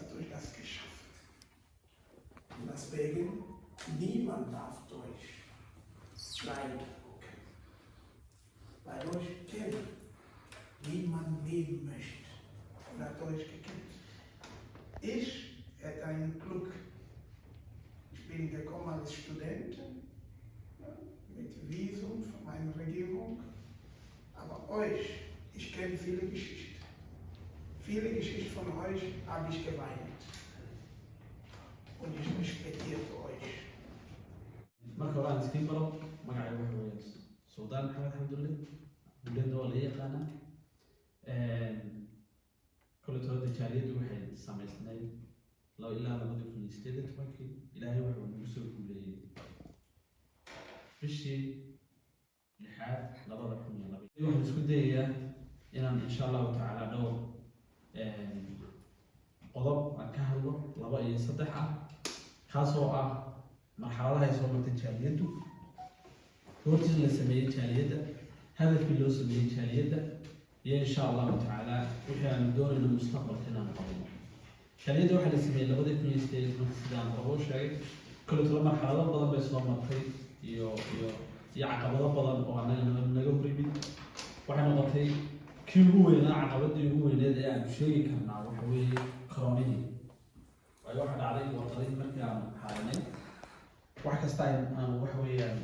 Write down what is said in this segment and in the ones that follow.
hat euch das geschafft. Und deswegen, niemand darf euch Leid gucken. Weil euch kennt, wie man leben möchte. Und hat euch gekannt. Ich hätte ein Glück. Ich bin gekommen als Student mit Visum von meiner Regierung. Aber euch, ich kenne viele Geschichten. Viele Geschichten von euch habe ich geweint. Und ich respektiere euch. marka hore aan iskiin baro magacayga waxa weeye suldaan maxamed xamdulle dowladda waa la yaqaana koletooda jaaliyaddu waxay samaysnayd ilaa 2018 ilaahay wuxuu nagu soo guuleeyey bishii 6 2002 waxaan isku dayayaa inaan insha allahu tacaala dhowr qodob aan ka hadlo 2 iyo 3 ah kaasoo ah marxaladaha ay soo martay jaaliyaddu goortii la sameeyey jaaliyadda hadafkii loo sameeyey jaaliyadda iyo insha allahu tacaala wixii aanu doonayno mustaqbalka inaan qabno jaaliyadda waxaa la sameeyey 2018 sidaan hore u sheegay koletooda marxalado badan bay soo martay iyo caqabado badan oo anaga naga hor yimid waxay noqotay kii ugu weynaa caqabadii ugu weyneed ee aanu sheegi karnaa waxa weeye koronihii waayo waxa dhacday wadadii markii aanu xaalinay wax kasta aanu waxa weeyaan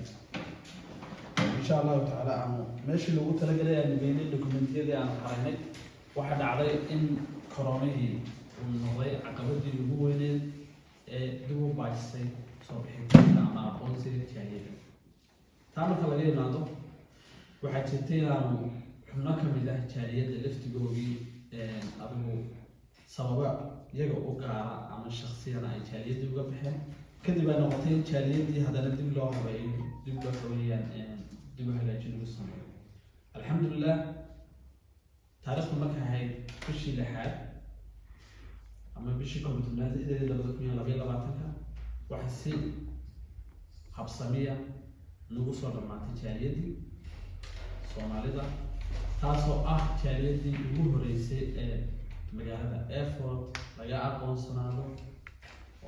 insha allahu tacaala aanu meeshii loogu talagalay aanu geynay dokumentiyadii aanu xaraynay waxa dhacday in koronihii uu noqday caqabadii ugu weyneed ee dib u baajisay soo bixitaanka ama aqoonsiga jaaliyadda taa marka laga imaado waxaa jirtay inaanu xubno ka mid ah jaaliyadda laftigoodii adigu sababa iyaga u gaara ama shaksiyana ay jaaliyaddii uga baxeen kadib ay noqotay in jaaliyaddii haddana dib loo habeeyo dib loo xooyaan dib u hagaajin ugu sameeyo alxamdulilah taariikhdu markay ahayd bishii 6 ama bishii 19 2022 waxaa si habsamiya nagu soo dhammaatay jaaliyaddii soomaalida taasoo ah jaaliyaddii ugu horeysay ee magaalada airport laga aqoonsanaado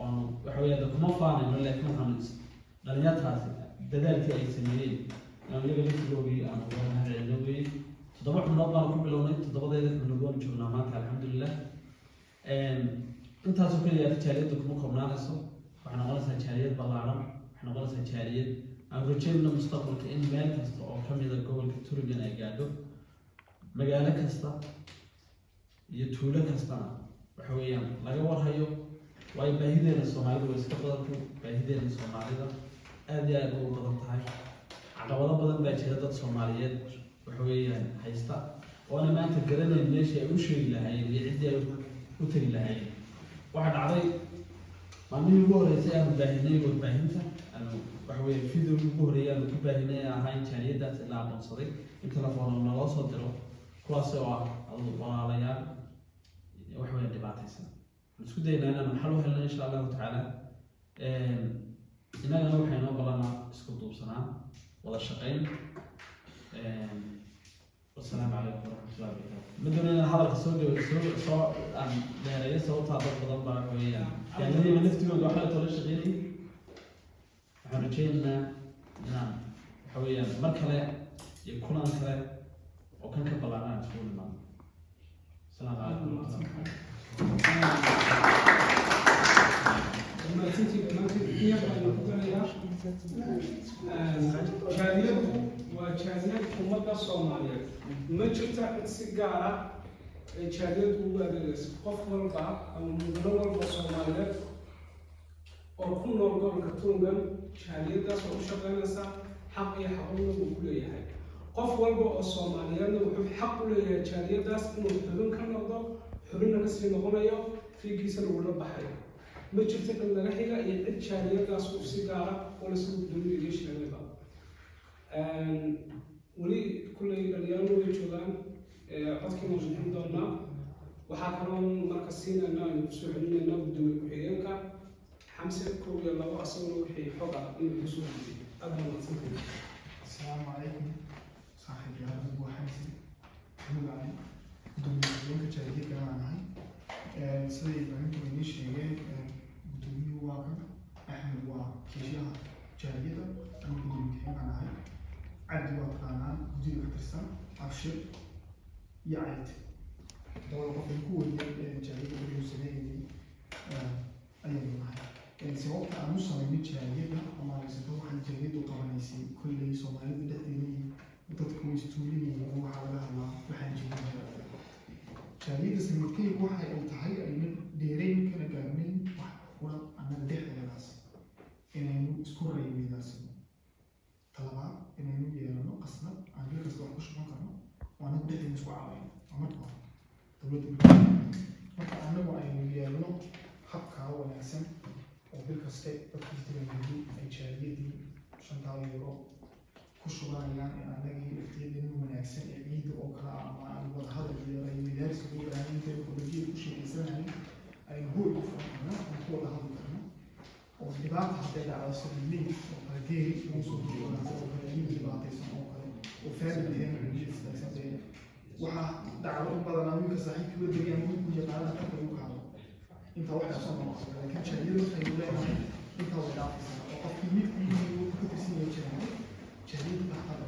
oonu waxa weeye kuma faanayno laakiin waxaanu dhalinyartaasi dadaalkii ay sameeyeen inaan iyaga laftigoogii aan uga mahadcelino weeye 7 xubnood baanu ku bilownay 7deeda xubnood waanu joognaa maanta alxamdulilah intaasoo keliya jaaliyadda kuma koobnaanayso waxay noqonaysaa jaaliyad ballaaran waxay noqonaysaa jaaliyad aan rajeynayno mustaqbalka in meel kasta oo ka mida gobolka Turingan ay gaadho magaalo kasta iyo tuulo kastana waxa weeyaan laga warhayo way baahideena Soomaalidu way iska badan baahideena Soomaalida aad iyo aad ugu badan tahay caqabado badan baa jira dad Soomaaliyeed waxa weeyaan haysta oo aan maanta garanayn meeshii ay u sheegi lahaayeen iyo ciddii ay u tagi lahaayeen waxa dhacday maalmihii ugu horeysay aanu baahinay warbaahinta waxa weeye video ugu horeeyay aanu ku baahinay ahayn jaaliyaddaas ilaa aqoonsaday in telefoon naloo soo diro kuwaas oo ah walaalayaal waxa weeye dhibaataysan isku daynaa inaan xal u helno insha allahu tacaala innagana waxay noo ballanaa isku duubsanaa wada shaqayn والسلام عليكم ورحمة الله وبركاته. مدرنا هذا الصوت صار يعني صوت هذا الضبط ويا يعني اللي نفتي من حالة ولا شغالي احنا رجعنا نعم حويا مركلة يكون أنكرة وكان كبلعنا نسول معنا. السلام عليكم ورحمة الله وبركاته. لما تيجي هي بعد جالية وجالية أمة الصومالية ما جبت سجارة جالية وبدرس قفل بعض أو مدلول الصومالية أو كل نوع كتونجن جالية ده سوشيال نسا حق يحقونه بكل حاجة قفل بعض الصومالية وحب حق له جالية ده إنه يحبون كم نقطة يحبون نقص نقوليه في كيس الأولى بحري ما جبت إلا رحلة يعد جالية ده سجارة ولا سوق دولي ليش نبغى ولي كل اليوم ويجولان قدك موجودين دورنا وحكرون مركزين أننا نسوحين لنا بدون وحيانك حمسة كوي الله أصلا وحي حقا إنه نسوحين أبدا ما تنتهي. السلام عليكم صاحب جهاز أبو حمسة أبو علي دون يوم كجالية كمان هاي siday ibraahimku inii sheegeen gudoomiyuhu waa kan axmed waa kiishaha jaaliyada ama gudoomiye kaxeegaan ahay cabdi waa taqaanaan guddiga ka tirsan abshir iyo cayd dabada qof ay ku weyneen jaaliyada wuxuu sameynayay ayaynu nahay sababta aan u sameynay jaaliyada ama aysato waxaan jaaliyadu qabanaysay kolley soomaalida dhexdeedii dadku way istuuliyiin waxaa laga hadlaa waxaan jirin jaaliyada sameydkaygu waxa ay tahay aynan dheerayn kana gaarnayn wax kula annaga dhexdeedaas inaynu isku rayweedaasino talabaad inaynu yeelano qasnad aan bil kasta wax ku shuban karno oo annagu dhexdeena isku caawayno waa marka hore dowladda marka annagu aynu yeelno habkaa wanaagsan oo bil kaste dadkii dibangeeyey ay jaaliyadii 5 euro ku shubanayaan in annagii waqtiyadeenu wanaagsan ee ciidda oo kale ama aan wada hadal iyo rayweedaarsi ugu baahan intaynu kubadiyada ku sheekeysanahay aynu hoy u furan karno aan ku wada hadli karno oo dhibaata hadday dhacdo sida liid oo kale geeri ugu soo gudbanaasa oo kale liid dhibaataysan oo kale oo faadilteen istaagsan dee waxaa dhacdo in badanaa wiilka saaxiibkii la degay ama wiilku yaqaana dhanka lagu kaado intaa waxay soo noqotay laakiin jaaliyadu waxaynu leedahay intaa way dhaafaysaa oo qofkii midkii uu ka tirsan yahay jiraan jaaliyadu dhaxdada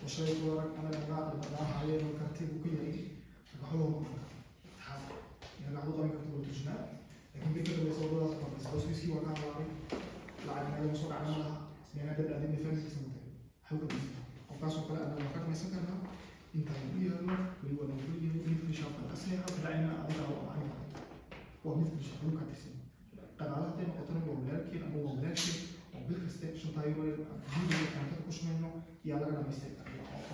وشيء ورق أنا لا أقدر عليه وكرتب وكذا فكحلو يعني قاعد أضرب كرتب وتجنا لكن بكرة بيصور له بس بيسكي وكان عارف لا أنا مسؤول عنها لأن هذا الأدين يفهم في سنتين حلو كده وقاسوا كلا أنا وقت ما سكرنا أنت يبيها له ويقول له مثل شاف الأسلحة بدعنا أدير أو عنها ومثل شافوا كتسين قرارات أتنا بولاركين أو بولاركين وبالكستة شو تايرو فيديو كان تكوش منه يلا أنا مستعد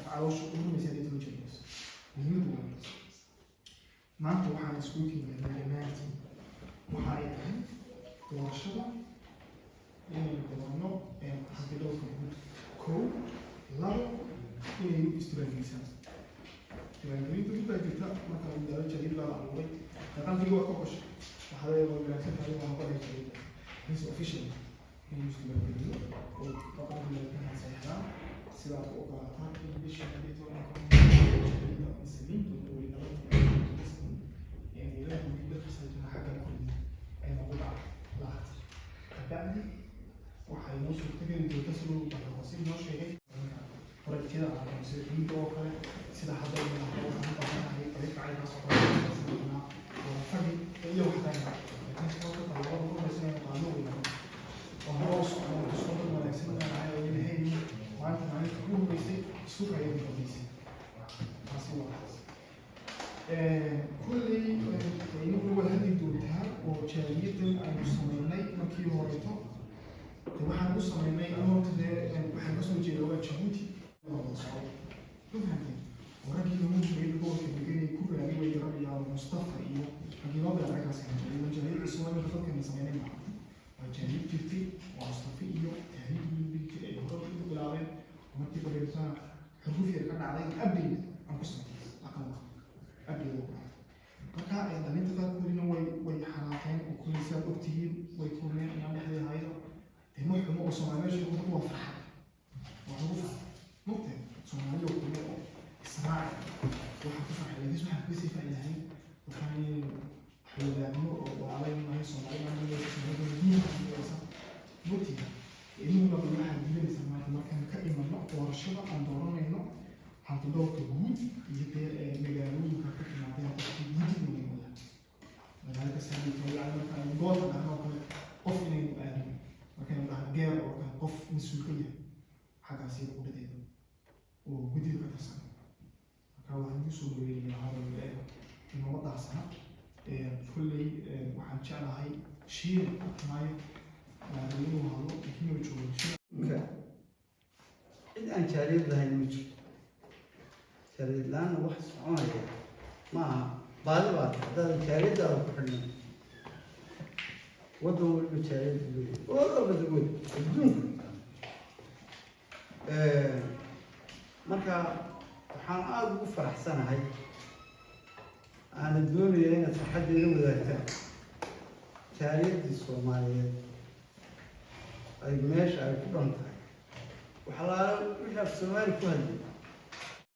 عاوش أقول مثال يتوجهنيس مهم بولارس ما أنت واحد سكوتي من الجماعتي وحايتهم ورشة إني كلامنا حكيلو كنت كو لا إني استراليسان استراليسان تقول بيجتا مثلا دار جديد لا أقول لكن في وقت كوش وهذا يقول لك هذا ما هو جديد بس official إني استراليسان وطبعا لكن سيحنا سواء وقعات إنجليش جديد ولا كم مسلمين تقول يعني لا يمكن تخسر حاجة كل أي موضوع لاحظ تبعني وحينوش تجري وتصلوا بتفاصيل نوش هيك فرق كده على المسؤولين ده وكله سيدا حدا من الحوار عن طبعا هي طريقة عايز أصلا سيدنا وفجأة أي واحد تاني لكن شو كده طلعوا كل سنة قالوا لنا وهو أصلا تصور ولا سنة على الهي وأنت معي كل بيسي سوق عيد بيسي حاسوا كل يقول هذه دولتها وجالية المسلمين مكي هوريتو waxaan u sameynay horta waxaan kasoo jeeda waa Djibouti waraggii ugu jiray gobolka deganay ku raadi way rabiyaan Mustafa iyo ragii raggaas iyo jaaliyada Soomaaliya dadkan sameynay waa jaaliyad jirtay waa Mustafa iyo taariikhdii ay hore u bilaabeen markii bareerta xuquuqda ka dhacday abdi aan ku sameeyay aqal abdi marka ay dhalinta qaarkoodina way xanaaqeen oo kulliisa ogtihiin way kulmeen inaan dhexdeeda haydo المهم هو الصومالي شو هو فرحان وهو ممكن الصومالي وكله الصراع واحد تفرح اللي اسمه بيسي فعلها وكان حلوانه وعلى ما هي الصومالي ما هي الصومالي ممكن إنه لو الواحد يجي يسمع ما كان كائن النقطة ورشة عن دوران إنه هتدور تجود يبقى مجالون كتير معتها تكتيك جديد من الموضوع لذلك السنة اللي على كان جول أنا قف إنه وكان بعد جار أو كان قف مسؤولية حاجة سير قدرته وجديد كتسان كانوا هندسوا هذا الموضوع سنة كل واحد شغله هاي شيء معي لأنه هذا يمكن يشوفه شيء إذا أنت شريط له المجد شريط لأنه واحد عاية ما بعد هذا شريط أو كحلنا ودوا المشاهد والله بتقول بدون marka waxaan aad ugu faraxsanahay aan doonayay in farxaddeeda wadaagta taariikhdii Soomaaliyeed ay meesha ay ku dhantahay waxa la wixii Soomaali ku hadlay